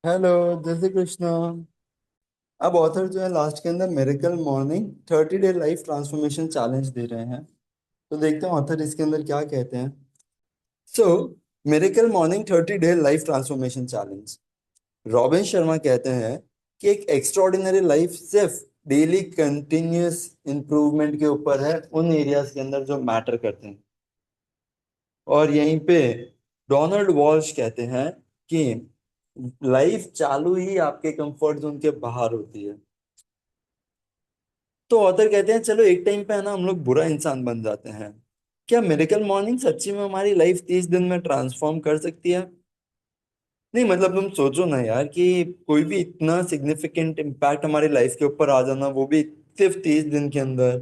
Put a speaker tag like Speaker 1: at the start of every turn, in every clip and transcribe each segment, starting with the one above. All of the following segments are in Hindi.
Speaker 1: हेलो। जय श्री कृष्णा। अब ऑथर जो है लास्ट के अंदर miracle morning 30 day life transformation challenge दे रहे हैं। तो देखते हैं ऑथर इसके अंदर क्या कहते हैं। So miracle morning 30 day life transformation challenge. Robin Sharma कहते हैं कि एक एक्स्ट्रॉर्डिनरी लाइफ सिर्फ डेली कंटिन्यूअस इंप्रूवमेंट के ऊपर है, उन एरियाज के अंदर जो मैटर करते हैं। और यहीं पे डोनाल्ड वॉल्श कहते हैं कि लाइफ चालू ही आपके कंफर्ट जोन के बाहर होती है। तो ऑथर कहते हैं चलो एक टाइम पे है ना हम लोग बुरा इंसान बन जाते हैं। क्या मिरेकल मॉर्निंग सच्ची में हमारी लाइफ 30 दिन में ट्रांसफॉर्म कर सकती है? नहीं मतलब तुम सोचो ना यार कि कोई भी इतना सिग्निफिकेंट इम्पैक्ट हमारी लाइफ के ऊपर आ जाना, वो भी सिर्फ 30 दिन के अंदर।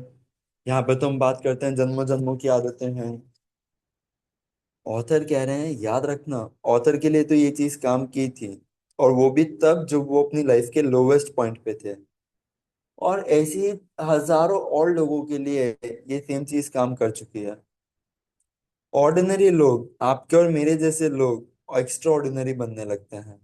Speaker 1: यहाँ पे तो हम बात करते हैं जन्मों जन्मों की आदतें हैं। ऑथर कह रहे हैं याद रखना, ऑथर के लिए तो ये चीज काम की थी, और वो भी तब जब वो अपनी लाइफ के लोवेस्ट पॉइंट पे थे। और ऐसी ही हजारों और लोगों के लिए ये सेम चीज काम कर चुकी है। ऑर्डिनरी लोग, आपके और मेरे जैसे लोग एक्स्ट्रा ऑर्डिनरी बनने लगते हैं।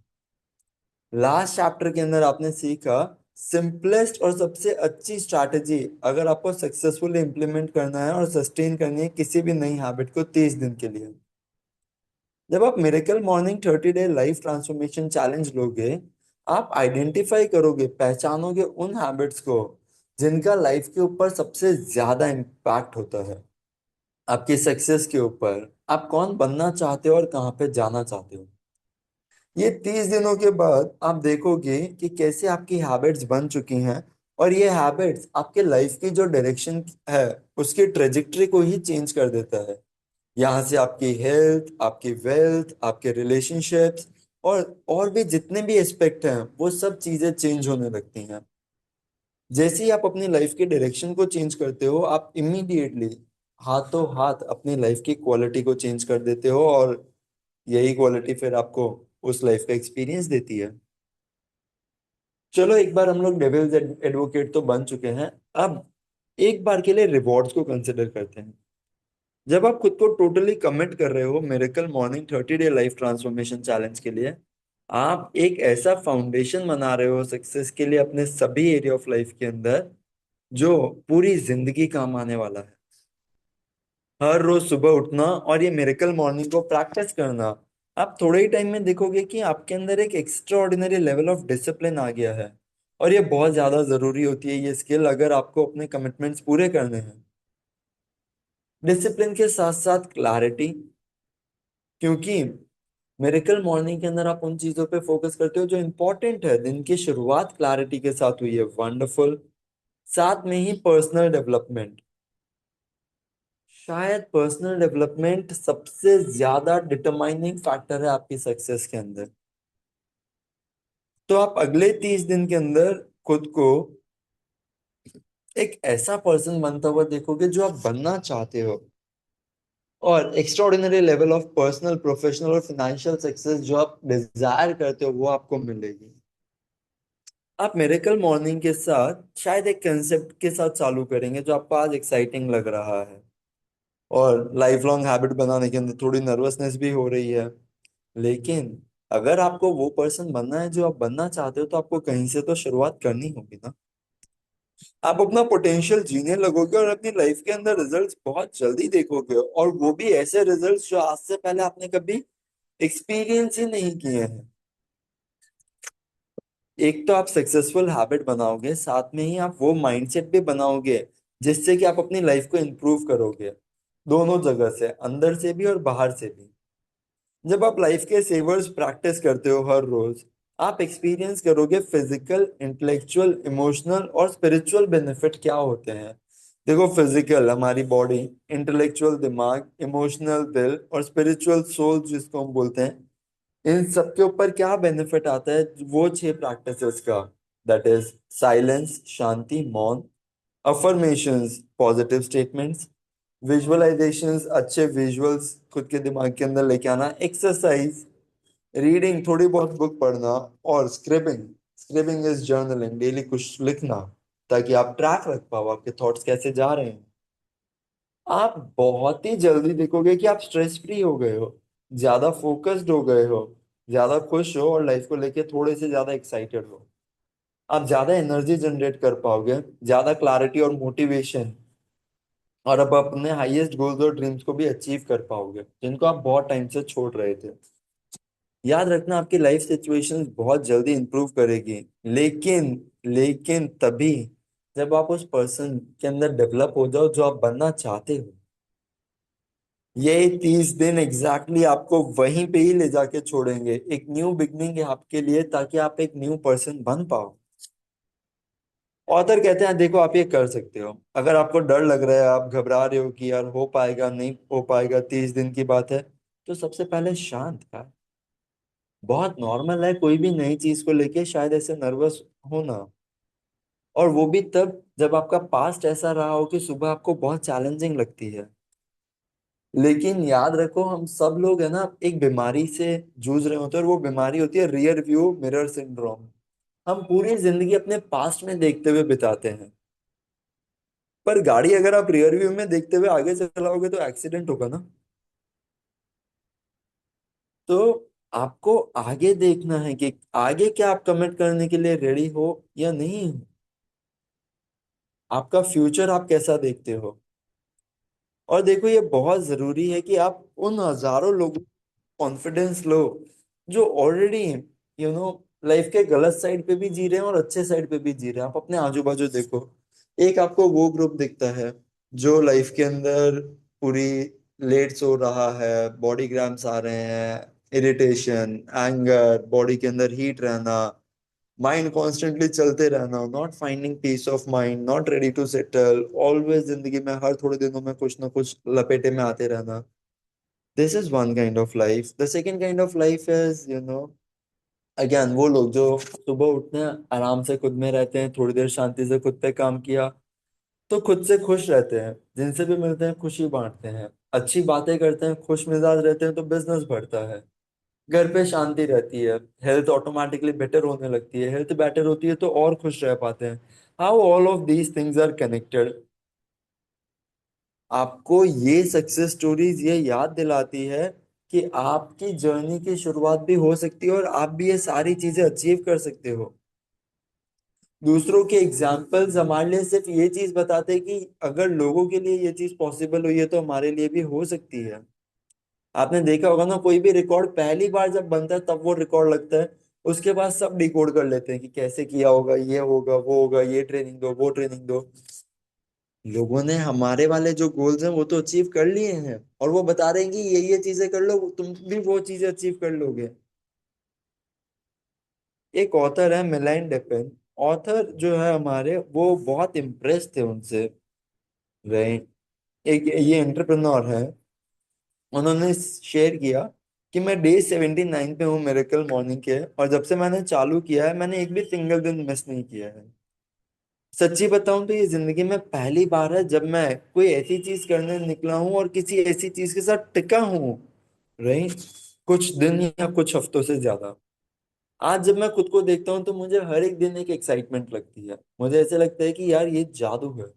Speaker 1: लास्ट चैप्टर के अंदर आपने सीखा सिंपलेस्ट और सबसे अच्छी स्ट्रैटेजी अगर आपको सक्सेसफुली इंप्लीमेंट करना है और सस्टेन करनी है किसी भी नई हैबिट को 30 दिन के लिए। जब आप miracle morning 30 day life transformation challenge लोगे, आप आइडेंटिफाई करोगे, पहचानोगे उन हैबिट्स को जिनका लाइफ के ऊपर सबसे ज्यादा इम्पैक्ट होता है, आपकी सक्सेस के ऊपर, आप कौन बनना चाहते हो और कहाँ पे जाना चाहते हो। ये 30 दिनों के बाद आप देखोगे कि कैसे आपकी हैबिट्स बन चुकी हैं, और ये हैबिट्स आपके लाइफ की जो डायरेक्शन है उसकी ट्रेजेक्टरी को ही चेंज कर देता है। यहाँ से आपकी हेल्थ, आपकी वेल्थ, आपके रिलेशनशिप्स और भी जितने भी एस्पेक्ट हैं वो सब चीजें चेंज होने लगती हैं। जैसे ही आप अपनी लाइफ के डायरेक्शन को चेंज करते हो, आप इमीडिएटली हाथों हाथ अपनी लाइफ की क्वालिटी को चेंज कर देते हो, और यही क्वालिटी फिर आपको उस लाइफ का एक्सपीरियंस देती है। चलो एक बार हम लोग डेविल्स एडवोकेट तो बन चुके हैं। अब एक बार के लिए रिवॉर्ड्स को कंसिडर करते हैं। जब आप खुद को टोटली कमिट कर रहे हो miracle morning 30 day life transformation challenge के लिए, आप एक ऐसा फाउंडेशन बना रहे हो सक्सेस के लिए अपने सभी एरिया ऑफ लाइफ के अंदर, जो पूरी जिंदगी काम आने वाला है। हर रोज सुबह उठना और ये मिरेकल मॉर्निंग को प्रैक्टिस करना, आप थोड़े ही टाइम में देखोगे कि आपके अंदर एक extraordinary level of discipline आ गया है। और ये बहुत ज्यादा जरूरी होती है ये स्किल अगर आपको अपने कमिटमेंट्स पूरे करने हैं। डिसिप्लिन के साथ साथ क्लैरिटी, क्योंकि मिरेकल मॉर्निंग के अंदर आप उन चीजों पे फोकस करते हो जो इंपॉर्टेंट है। दिन की शुरुआत क्लैरिटी के साथ हुई है, वंडरफुल। साथ में ही पर्सनल डेवलपमेंट, शायद पर्सनल डेवलपमेंट सबसे ज्यादा डिटरमाइनिंग फैक्टर है आपकी सक्सेस के अंदर। तो आप अगले 30 दिन के अंदर खुद को एक ऐसा पर्सन बनता हुआ देखोगे जो आप बनना चाहते हो, और extraordinary level of personal, professional और फाइनेंशियल सक्सेस जो आप डिजायर करते हो वो आपको मिलेगी। आप मिरेकल मॉर्निंग के साथ शायद एक कंसेप्ट के साथ चालू करेंगे जो आपको आज एक्साइटिंग लग रहा है, और लाइफ लॉन्ग हैबिट बनाने के अंदर थोड़ी नर्वसनेस भी हो रही है। लेकिन अगर आपको वो पर्सन बनना है जो आप बनना चाहते हो, तो आपको कहीं से तो शुरुआत करनी होगी ना। आप अपना पोटेंशियल जीने लगोगे और अपनी लाइफ के अंदर रिजल्ट्स बहुत जल्दी देखोगे, और वो भी ऐसे रिजल्ट्स जो आज से पहले आपने कभी एक्सपीरियंस ही नहीं किए हैं। एक तो आप सक्सेसफुल हैबिट बनाओगे, साथ में ही आप वो माइंडसेट भी बनाओगे जिससे कि आप अपनी लाइफ को इम्प्रूव करोगे, दोनों जगह से, अंदर से भी और बाहर से भी। जब आप लाइफ के सेवर्स प्रैक्टिस करते हो हर रोज, आप एक्सपीरियंस करोगे फिजिकल, इंटेलेक्चुअल, इमोशनल और स्पिरिचुअल बेनिफिट क्या होते हैं। देखो, फिजिकल हमारी बॉडी, इंटेलेक्चुअल दिमाग, इमोशनल दिल और स्पिरिचुअल सोल जिसको हम बोलते हैं, इन सब के ऊपर क्या बेनिफिट आता है वो 6 प्रैक्टिसेस का। दैट इज साइलेंस, शांति, मौन। Affirmations, positive statements. विजुअलाइजेशंस, अच्छे विजुअल्स खुद के दिमाग के अंदर लेके आना। एक्सरसाइज, रीडिंग, थोड़ी बहुत बुक पढ़ना। और स्क्रिबिंग, स्क्रिबिंग इज जर्नलिंग, डेली कुछ लिखना, ताकि आप ट्रैक रख पाओ आपके थॉट्स कैसे जा रहे हैं। आप बहुत ही जल्दी देखोगे कि आप स्ट्रेस फ्री हो गए हो, ज्यादा फोकस्ड हो गए हो, ज्यादा खुश हो और लाइफ को लेके थोड़े से ज्यादा एक्साइटेड हो, आप ज्यादा एनर्जी जनरेट कर पाओगे, ज्यादा क्लैरिटी और मोटिवेशन, और अब अपने हाईएस्ट गोल्स और ड्रीम्स को भी अचीव कर पाओगे जिनको आप बहुत टाइम से छोड़ रहे थे। याद रखना, आपकी लाइफ सिचुएशंस बहुत जल्दी इंप्रूव करेगी, लेकिन लेकिन तभी जब आप उस पर्सन के अंदर डेवलप हो जाओ जो आप बनना चाहते हो। ये 30 दिन एग्जैक्टली आपको वहीं पे ही ले जाके छोड़ेंगे, एक न्यू बिगनिंग है आपके लिए, ताकि आप एक न्यू पर्सन बन पाओ। ऑथर कहते हैं देखो, आप ये कर सकते हो। अगर आपको डर लग रहा है, आप घबरा रहे हो कि यार हो पाएगा नहीं हो पाएगा, 30 दिन की बात है, तो सबसे पहले शांत है। बहुत नॉर्मल है कोई भी नई चीज को लेके शायद ऐसे नर्वस होना, और वो भी तब जब आपका पास्ट ऐसा रहा हो कि सुबह आपको बहुत चैलेंजिंग लगती है। लेकिन याद रखो, हम सब लोग है ना एक बीमारी से जूझ रहे होते हैं, और वो बीमारी होती है रियर व्यू मिरर सिंड्रोम। हम पूरी जिंदगी अपने पास्ट में देखते हुए बिताते हैं, पर गाड़ी अगर आप रियर व्यू में देखते हुए आगे चलाओगे तो एक्सीडेंट होगा ना। तो आपको आगे देखना है कि आगे क्या आप कमिट करने के लिए रेडी हो या नहीं हो। आपका फ्यूचर आप कैसा देखते हो। और देखो, ये बहुत जरूरी है कि आप उन हजारों लोगों कॉन्फिडेंस लो जो ऑलरेडी लाइफ के गलत साइड पे भी जी रहे हैं और अच्छे साइड पे भी जी रहे हैं। आप अपने आजू बाजू देखो, एक आपको वो ग्रुप दिखता है जो लाइफ के अंदर पूरी लेट सो रहा है, बॉडी क्रैम्प्स आ रहे हैं, इरिटेशन, एंगर, बॉडी के अंदर हीट रहना, माइंड कॉन्स्टेंटली चलते रहना, not finding peace of mind, not ready to settle, always जिंदगी में हर थोड़े दिनों में कुछ ना कुछ लपेटे में आते रहना। This is one kind of life. The second kind of life is again वो लोग जो सुबह उठते हैं, आराम से खुद में रहते हैं, थोड़ी देर शांति से खुद पे काम किया तो खुद से खुश रहते हैं, जिनसे भी मिलते हैं खुशी बांटते हैं, अच्छी बातें करते हैं, खुश मिजाज रहते हैं तो बिजनेस बढ़ता है, घर पे शांति रहती है, हेल्थ ऑटोमेटिकली बेटर होने लगती है, हेल्थ बेटर होती है तो और खुश रह पाते हैं। How all of these things are connected. आपको ये सक्सेस स्टोरीज ये याद दिलाती है कि आपकी जर्नी की शुरुआत भी हो सकती है और आप भी ये सारी चीजें अचीव कर सकते हो। दूसरों के एग्जाम्पल्स हमारे लिए सिर्फ ये चीज बताते हैं कि अगर लोगों के लिए ये चीज पॉसिबल हुई है तो हमारे लिए भी हो सकती है। आपने देखा होगा ना, कोई भी रिकॉर्ड पहली बार जब बनता है तब वो रिकॉर्ड लगता है, उसके बाद सब डिकोड कर लेते हैं कि कैसे किया होगा, ये होगा वो होगा, ये ट्रेनिंग दो वो ट्रेनिंग दो। लोगों ने हमारे वाले जो गोल्स हैं वो तो अचीव कर लिए हैं, और वो बता रहे हैं कि ये चीजें कर लो तुम भी वो चीजें अचीव कर लोगे। एक ऑथर है मिलाइन डेपेन, ऑथर जो है हमारे, वो बहुत इम्प्रेस थे उनसे, रहे। एक ये एंटरप्रेन्योर है, उन्होंने शेयर किया कि मैं डे 79 पे हूँ मिरेकल मॉर्निंग के, और जब से मैंने चालू किया है मैंने एक भी सिंगल दिन मिस नहीं किया है। सच्ची बताऊं तो ये जिंदगी में पहली बार है जब मैं कोई ऐसी चीज करने निकला हूं और किसी ऐसी चीज के साथ टिका हूं, रही, कुछ दिन या कुछ हफ्तों से ज्यादा। आज जब मैं खुद को देखता हूँ तो मुझे हर एक दिन एक एक्साइटमेंट लगती है, मुझे ऐसे लगता है कि यार ये जादू है,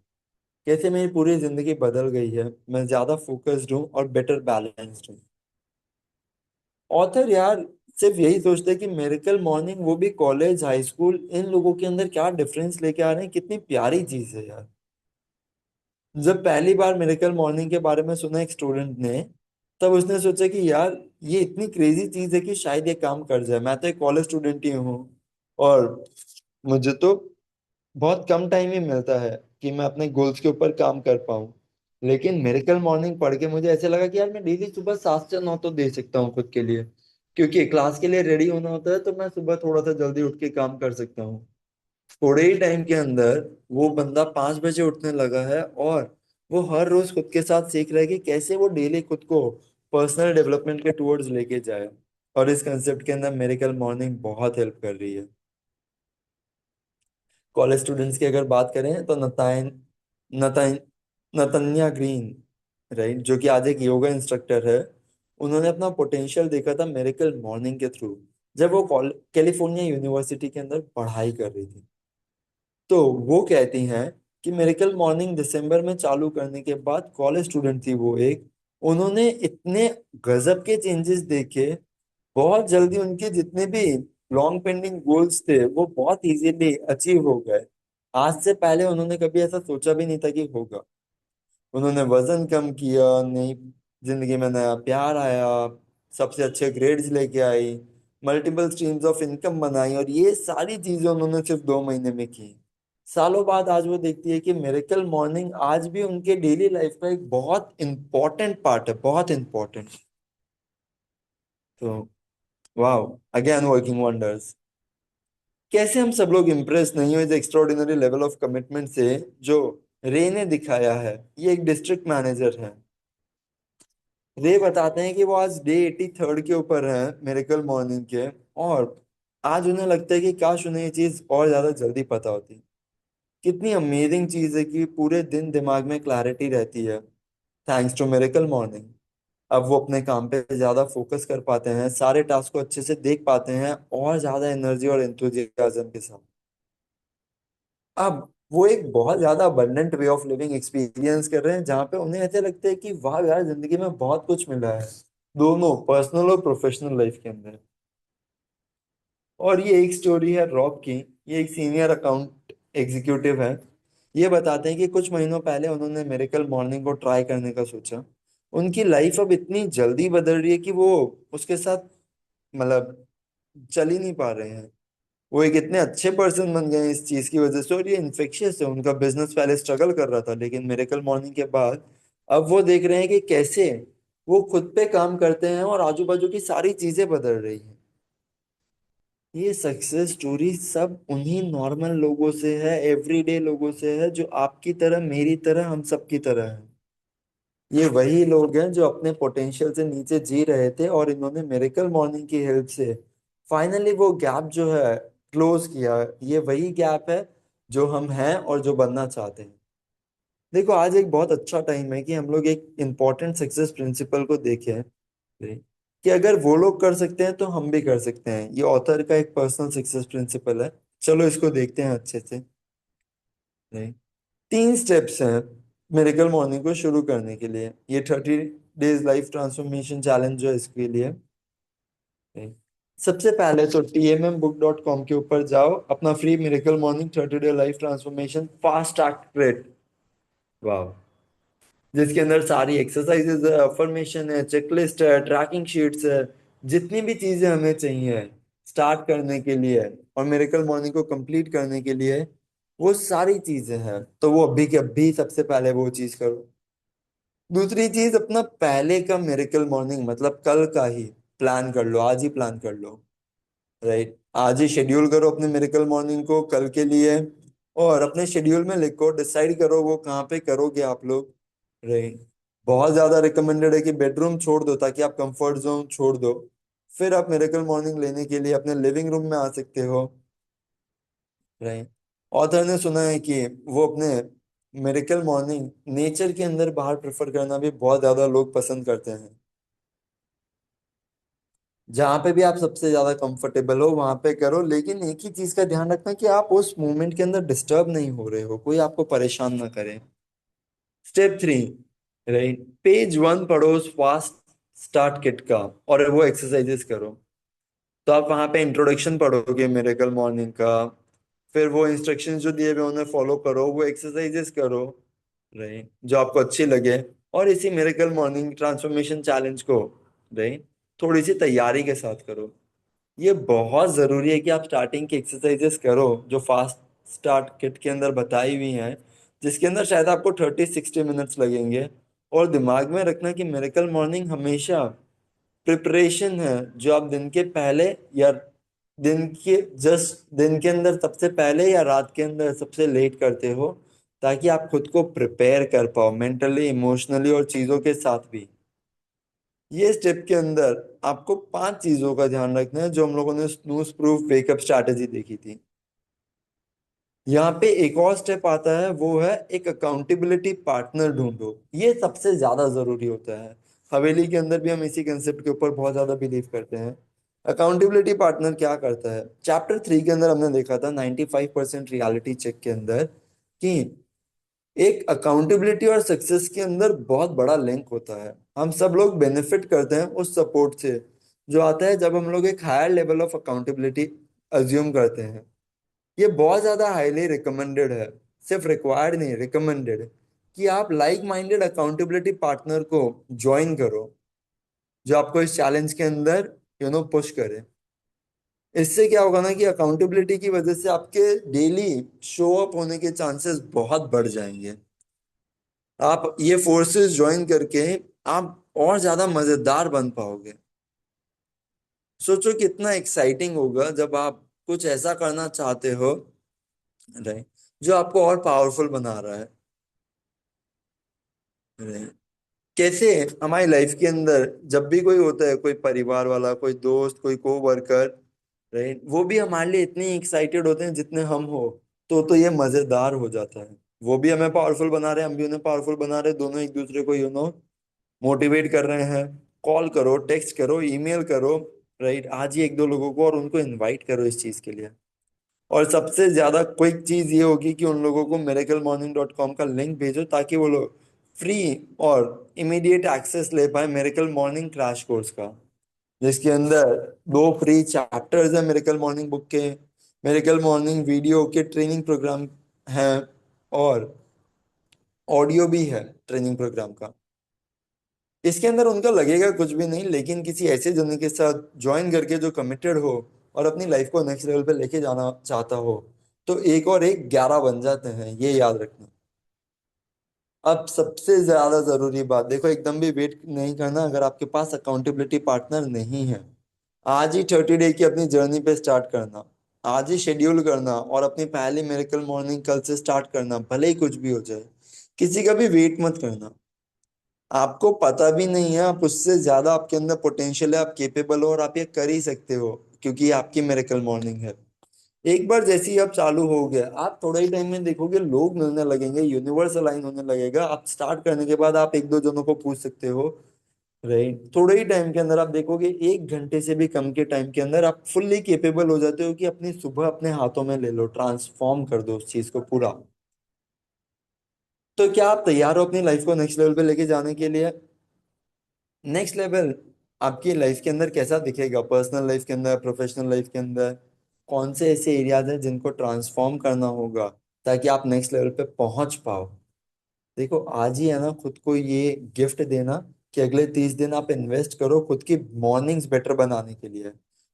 Speaker 1: कैसे मेरी पूरी जिंदगी बदल गई है, मैं ज्यादा फोकस्ड हूँ और बेटर बैलेंस्ड हूँ। ऑथर यार सिर्फ यही सोचते हैं कि मिरेकल मॉर्निंग, वो भी कॉलेज हाई स्कूल, इन लोगों के अंदर क्या डिफरेंस लेके आ रहे हैं, कितनी प्यारी चीज है यार। जब पहली बार मिरेकल मॉर्निंग के बारे में सुना एक स्टूडेंट ने, तब उसने सोचा कि यार ये इतनी क्रेजी चीज है कि शायद ये काम कर जाए। मैं तो एक कॉलेज स्टूडेंट ही हूँ, और मुझे तो बहुत कम टाइम ही मिलता है कि मैं अपने गोल्स के ऊपर काम कर पाऊँ। लेकिन मिरेकल मॉर्निंग पढ़ के मुझे ऐसे लगा कि यार मैं डेली सुबह 7 से 9 तो दे सकता हूँ खुद के लिए, क्योंकि क्लास के लिए रेडी होना होता है तो मैं सुबह थोड़ा सा जल्दी उठ के काम कर सकता हूँ। थोड़े ही टाइम के अंदर वो बंदा 5 बजे उठने लगा है, और वो हर रोज खुद के साथ सीख रहा है कि कैसे वो डेली खुद को पर्सनल डेवलपमेंट के टूवर्ड्स लेके जाए। और इस कंसेप्ट के अंदर मेरिकल मॉर्निंग बहुत हेल्प कर रही है। कॉलेज स्टूडेंट्स की अगर बात करें तो नताइन नतन्या ग्रीन, राइट, जो कि आज एक योगा इंस्ट्रक्टर है, उन्होंने अपना पोटेंशियल देखा था मेरिकल मॉर्निंग के थ्रू, जब वो कैलिफोर्निया यूनिवर्सिटी के अंदर पढ़ाई कर रही थी। तो वो कहती हैं कि मिरेकल मॉर्निंग दिसंबर में चालू करने के बाद, कॉलेज स्टूडेंट थी वो एक, उन्होंने इतने गजब के चेंजेस देखे बहुत जल्दी उनके जितने भी लॉन्ग पेंडिंग गोल्स थे वो बहुत इजीली अचीव हो गए। आज से पहले उन्होंने कभी ऐसा सोचा भी नहीं था कि होगा। उन्होंने वजन कम किया, नई जिंदगी में नया प्यार आया, सबसे अच्छे ग्रेड्स लेके आई, मल्टीपल स्ट्रीम्स ऑफ इनकम बनाई, और ये सारी चीजें उन्होंने सिर्फ 2 महीने में की। सालों बाद आज वो देखती है कि मिरेकल मॉर्निंग आज भी उनके डेली लाइफ का एक बहुत इंपॉर्टेंट पार्ट है, बहुत इंपॉर्टेंट। तो वाह, अगेन वर्किंग वंडर्स। कैसे हम सब लोग इम्प्रेस नहीं हुए इस एक्स्ट्रॉर्डिनरी लेवल ऑफ कमिटमेंट से जो रे ने दिखाया है। ये एक डिस्ट्रिक्ट मैनेजर है। रे बताते हैं कि वो आज डे 83 के ऊपर है मिरेकल मॉर्निंग के। और आज उन्हें लगता है कि काश उन्हें ये चीज और ज्यादा जल्दी पता होती। कितनी अमेजिंग चीज है कि पूरे दिन दिमाग में क्लैरिटी रहती है थैंक्स टू मिरेकल मॉर्निंग। अब वो अपने काम पे ज्यादा फोकस कर पाते हैं, सारे टास्क को अच्छे से देख पाते हैं और ज्यादा एनर्जी और एंथुजियाज्म के साथ। अब वो एक बहुत ज्यादा abundant way of living experience कर रहे हैं जहाँ पे उन्हें ऐसे लगता है कि वाह यार, जिंदगी में बहुत कुछ मिला है, दोनों पर्सनल और प्रोफेशनल लाइफ के अंदर। और ये एक स्टोरी है रॉब की। ये एक सीनियर अकाउंट एग्जीक्यूटिव है। ये बताते हैं कि कुछ महीनों पहले उन्होंने मिरेकल मॉर्निंग को ट्राई करने का सोचा। उनकी लाइफ अब इतनी जल्दी बदल रही है कि वो उसके साथ मतलब चल ही नहीं पा रहे हैं। वो एक इतने अच्छे पर्सन बन गए हैं इस चीज की वजह से, और ये इन्फेक्शियस है। उनका बिजनेस पहले स्ट्रगल कर रहा था, लेकिन मिरेकल मॉर्निंग के बाद अब वो देख रहे हैं कि कैसे वो खुद पे काम करते हैं और आजू बाजू की सारी चीजें बदल रही हैं। ये सक्सेस स्टोरी सब उन्हीं नॉर्मल लोगों से है, एवरीडे लोगों से है, जो आपकी तरह मेरी तरह हम सब की तरह है। ये वही लोग हैं जो अपने पोटेंशियल से नीचे जी रहे थे, और इन्होंने मिरेकल मॉर्निंग की हेल्प से फाइनली वो गैप जो है क्लोज किया। ये वही गैप है जो हम हैं और जो बनना चाहते हैं। देखो, आज एक बहुत अच्छा टाइम है कि हम लोग एक इम्पोर्टेंट सक्सेस प्रिंसिपल को देखें कि अगर वो लोग कर सकते हैं तो हम भी कर सकते हैं। ये ऑथर का एक पर्सनल सक्सेस प्रिंसिपल है। चलो इसको देखते हैं अच्छे से। नहीं, 3 स्टेप्स हैं मिरेकल मॉर्निंग को शुरू करने के लिए। ये 30 डेज लाइफ ट्रांसफॉर्मेशन चैलेंज जो है इसके लिए। नहीं। सबसे पहले तो tmmbook.com के ऊपर जाओ, अपना free miracle morning 30 day life transformation fast act. वाह। जिसके अंदर सारी एक्सरसाइजेज है, अफर्मेशन है, चेकलिस्ट है, ट्रैकिंग शीट्स है, जितनी भी चीजें हमें चाहिए स्टार्ट करने के लिए और मिरेकल मॉर्निंग को कंप्लीट करने के लिए, वो सारी चीजें हैं। तो वो अभी के अभी सबसे पहले वो चीज करो। दूसरी चीज, अपना पहले का मिरेकल मॉर्निंग मतलब कल का ही प्लान कर लो, आज ही प्लान कर लो। राइट, आज ही शेड्यूल करो अपने मिरेकल मॉर्निंग को कल के लिए। और अपने शेड्यूल में लिखो, डिसाइड करो वो कहाँ पे करोगे आप लोग। राइट। बहुत ज्यादा रिकमेंडेड है कि बेडरूम छोड़ दो ताकि आप कंफर्ट जोन छोड़ दो। फिर आप मिरेकल मॉर्निंग लेने के लिए अपने लिविंग रूम में आ सकते हो। राइट। ऑथर ने सुना है कि वो अपने मिरेकल मॉर्निंग नेचर के अंदर बाहर प्रेफर करना भी बहुत ज्यादा लोग पसंद करते हैं। जहां पे भी आप सबसे ज्यादा कंफर्टेबल हो वहां पे करो, लेकिन एक ही चीज का ध्यान रखना कि आप उस मोमेंट के अंदर डिस्टर्ब नहीं हो रहे हो, कोई आपको परेशान ना करे। स्टेप 3, राइट, पेज 1 पढ़ो उस फास्ट स्टार्ट किट का और वो एक्सरसाइजेस करो। तो आप वहां पे इंट्रोडक्शन पढ़ोगे मिरेकल मॉर्निंग का, फिर वो इंस्ट्रक्शंस जो दिए हुए उन्हें फॉलो करो, वो एक्सरसाइजेस करो, राइट, जो आपको अच्छी लगे। और इसी मिरेकल मॉर्निंग ट्रांसफॉर्मेशन चैलेंज को, राइट, थोड़ी सी तैयारी के साथ करो। ये बहुत जरूरी है कि आप स्टार्टिंग की एक्सरसाइजेस करो जो फास्ट स्टार्ट किट के अंदर बताई हुई हैं, जिसके अंदर शायद आपको 30-60 मिनट्स लगेंगे। और दिमाग में रखना कि मिरेकल मॉर्निंग हमेशा प्रिपरेशन है जो आप दिन के पहले या दिन के अंदर सबसे पहले या रात के अंदर सबसे लेट करते हो, ताकि आप खुद को प्रिपेयर कर पाओ मेंटली, इमोशनली और चीजों के साथ भी। ये स्टेप के अंदर आपको 5 चीजों का ध्यान रखना है जो हम लोगों ने स्नूज प्रूफ वेकअप स्ट्रैटेजी देखी थी। यहाँ पे एक और स्टेप आता है, वो है एक अकाउंटेबिलिटी पार्टनर ढूंढो। ये सबसे ज्यादा जरूरी होता है। हवेली के अंदर भी हम इसी कंसेप्ट के ऊपर बहुत ज्यादा बिलीव करते हैं। अकाउंटेबिलिटी पार्टनर क्या करता है, चैप्टर 3 के अंदर हमने देखा था 95% रियलिटी चेक के अंदर कि एक अकाउंटेबिलिटी और सक्सेस के अंदर बहुत बड़ा लिंक होता है। हम सब लोग बेनिफिट करते हैं उस सपोर्ट से जो आता है जब हम लोग एक higher level of accountability assume करते हैं। ये बहुत ज्यादा हाईली रिकमेंडेड है, सिर्फ रिक्वायर्ड नहीं, रिकमेंडेड, कि आप लाइक माइंडेड अकाउंटेबिलिटी पार्टनर को ज्वाइन करो, जो आपको इस चैलेंज के अंदर पुश करे। इससे क्या होगा ना कि अकाउंटेबिलिटी की वजह से आपके डेली शो अप होने के चांसेस बहुत बढ़ जाएंगे। आप ये फोर्सेस ज्वाइन करके आप और ज्यादा मजेदार बन पाओगे। सोचो कितना एक्साइटिंग होगा जब आप कुछ ऐसा करना चाहते हो, राइट, जो आपको और पावरफुल बना रहा है। राइट। कैसे हमारी लाइफ के अंदर जब भी कोई होता है, कोई परिवार वाला, कोई दोस्त, कोई को वर्कर, राइट, वो भी हमारे लिए इतने एक्साइटेड होते हैं जितने हम हो, तो ये मजेदार हो जाता है। वो भी हमें पावरफुल बना रहे हैं, हम भी उन्हें पावरफुल बना रहे हैं, दोनों एक दूसरे को मोटिवेट कर रहे हैं। कॉल करो, टेक्स्ट करो, ईमेल करो, राइट, आज ही एक दो लोगों को और उनको इनवाइट करो इस चीज के लिए। और सबसे ज्यादा क्विक चीज ये होगी कि उन लोगों को miraclemorning.com का लिंक भेजो ताकि वो लोग फ्री और इमीडिएट एक्सेस ले पाए मेरेकल मॉर्निंग क्रैश कोर्स का, जिसके अंदर दो फ्री चैप्टर्स है मेरेकल मॉर्निंग बुक के, मेरेकल मॉर्निंग वीडियो के ट्रेनिंग प्रोग्राम हैं, और ऑडियो भी है ट्रेनिंग प्रोग्राम का। इसके अंदर उनका लगेगा कुछ भी नहीं, लेकिन किसी ऐसे जन के साथ ज्वाइन करके जो कमिटेड हो और अपनी लाइफ को नेक्स्ट लेवल पे लेके जाना चाहता हो, तो एक और एक 11 बन जाते हैं, ये याद रखना। अब सबसे ज्यादा जरूरी बात देखो, एकदम भी वेट नहीं करना अगर आपके पास अकाउंटेबिलिटी पार्टनर नहीं है। आज ही 30 डे की अपनी जर्नी पे स्टार्ट करना, आज ही शेड्यूल करना और अपनी पहली मिरेकल मॉर्निंग कल से स्टार्ट करना, भले ही कुछ भी हो जाए। किसी का भी वेट मत करना। आपको पता भी नहीं है, आप उससे ज्यादा आपके अंदर पोटेंशियल है, आप केपेबल हो और आप ये कर ही सकते हो, क्योंकि ये आपकी मिरेकल मॉर्निंग है। एक बार जैसे ही आप चालू हो गए, आप थोड़े ही टाइम में देखोगे लोग मिलने लगेंगे, यूनिवर्स अलाइन होने लगेगा। आप स्टार्ट करने के बाद आप एक दो जनों को पूछ सकते हो, राइट, थोड़े ही टाइम के अंदर आप देखोगे 1 घंटे से भी कम के टाइम के अंदर आप फुल्ली केपेबल हो जाते हो कि अपनी सुबह अपने हाथों में ले लो, ट्रांसफॉर्म कर दो उस चीज को पूरा। तो क्या आप तैयार हो अपनी लाइफ को नेक्स्ट लेवल पे लेके जाने के लिए? नेक्स्ट लेवल आपकी लाइफ के अंदर कैसा दिखेगा, पर्सनल लाइफ के अंदर, प्रोफेशनल लाइफ के अंदर? कौन से ऐसे एरियाज हैं जिनको ट्रांसफॉर्म करना होगा ताकि आप नेक्स्ट लेवल पे पहुंच पाओ? देखो, आज ही है ना खुद को ये गिफ्ट देना कि अगले 30 दिन आप इन्वेस्ट करो खुद की मॉर्निंग्स बेटर बनाने के लिए।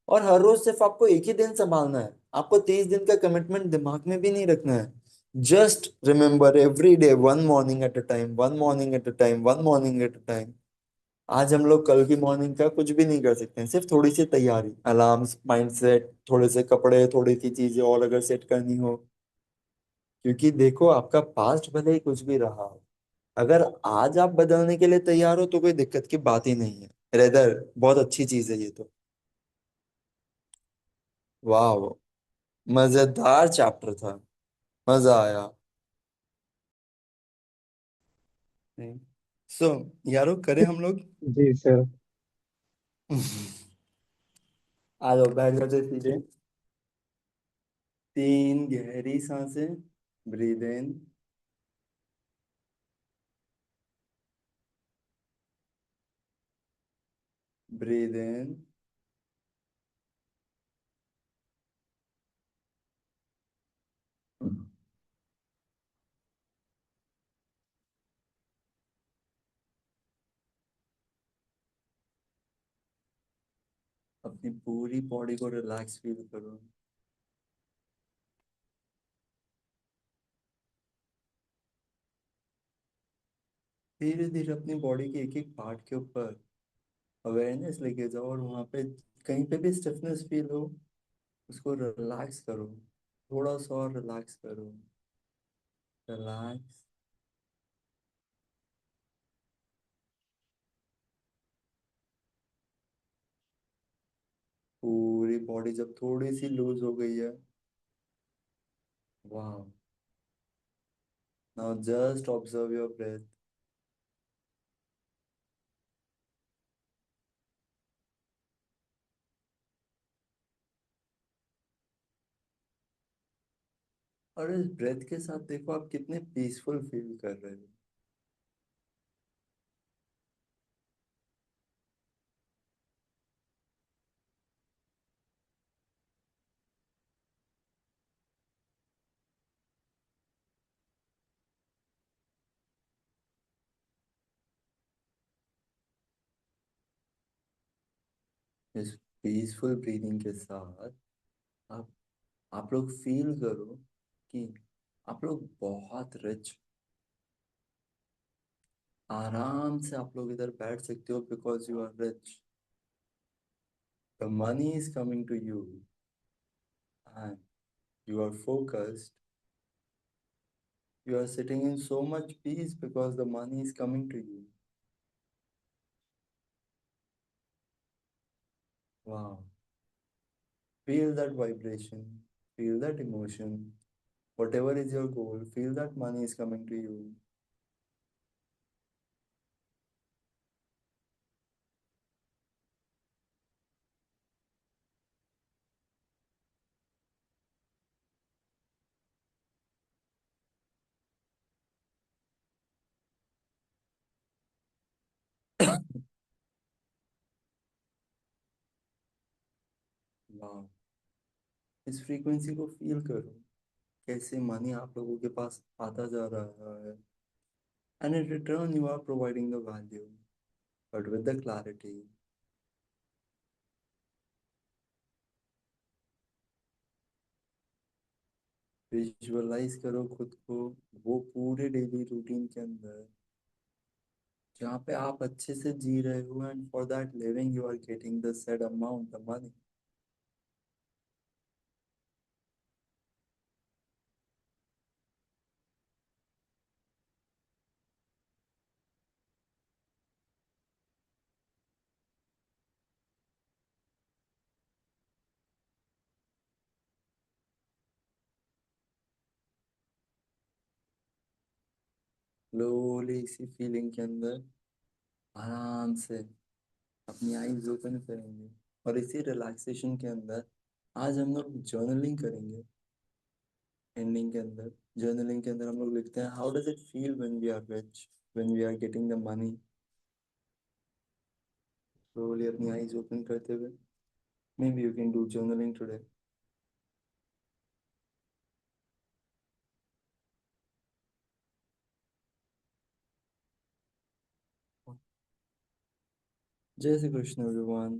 Speaker 1: और हर रोज सिर्फ आपको एक ही दिन संभालना है, आपको 30 दिन का कमिटमेंट दिमाग में भी नहीं रखना है। Just remember every day, one morning at a time, one morning at a time, one morning at a time. आज हम लोग कल की मॉर्निंग का कुछ भी नहीं कर सकते हैं, सिर्फ थोड़ी सी तैयारी, अलार्म्स, माइंडसेट, थोड़े से कपड़े, थोड़ी सी चीजें और अगर सेट करनी हो। क्योंकि देखो, आपका पास्ट भले ही कुछ भी रहा हो, अगर आज आप बदलने के लिए तैयार हो तो कोई दिक्कत की बात ही नहीं है। रेदर बहुत अच्छी चीज है ये तो। वाह, मजेदार चैप्टर था, मजा आया। सो यारो, करें हम लोग?
Speaker 2: जी सर।
Speaker 1: आ जाओ, बैठ जाते सीधे। 3 गहरी सांसें, ब्रीद इन, ब्रीद इन, अपनी पूरी बॉडी को रिलैक्स फील करो। धीरे धीरे अपनी बॉडी के एक एक पार्ट के ऊपर अवेयरनेस लेके जाओ, और वहां पे कहीं पे भी स्टिफनेस फील हो, उसको रिलैक्स करो, थोड़ा सा और रिलैक्स करो। रिलैक्स। पूरी बॉडी जब थोड़ी सी लूज हो गई है, वाह, now just observe your breath. और इस ब्रेथ के साथ देखो आप कितने पीसफुल फील कर रहे हो। इस पीसफुल ब्रीदिंग के साथ आप आप लोग फील करो कि आप लोग बहुत रिच, आराम से आप लोग इधर बैठ सकते हो because you are rich, the money is coming to you and you are focused, you are sitting in so much peace because the money is coming to you. Wow. Feel that vibration, feel that emotion. Whatever is your goal, feel that money is coming to you. वाह, इस फ्रीक्वेंसी को फील करो, कैसे मनी आप लोगों के पास आता जा रहा है, and in return you are providing the value, but with the clarity. Visualize करो खुद को वो पूरे डेली रूटीन के अंदर जहाँ पे आप अच्छे से जी रहे हो, and for that living you are getting the said amount the money. Slowly इसी फीलिंग के अंदर आराम से अपनी आईज ओपन करेंगे, और इसी रिलैक्सेशन के अंदर आज हम लोग जर्नलिंग करेंगे. एंडिंग के अंदर जर्नलिंग के अंदर हम लोग लिखते हैं how does it feel when we are rich, when we are getting the money. Slowly अपनी आईज ओपन करते हुए maybe you can do journaling today. Jai Shri Krishna everyone.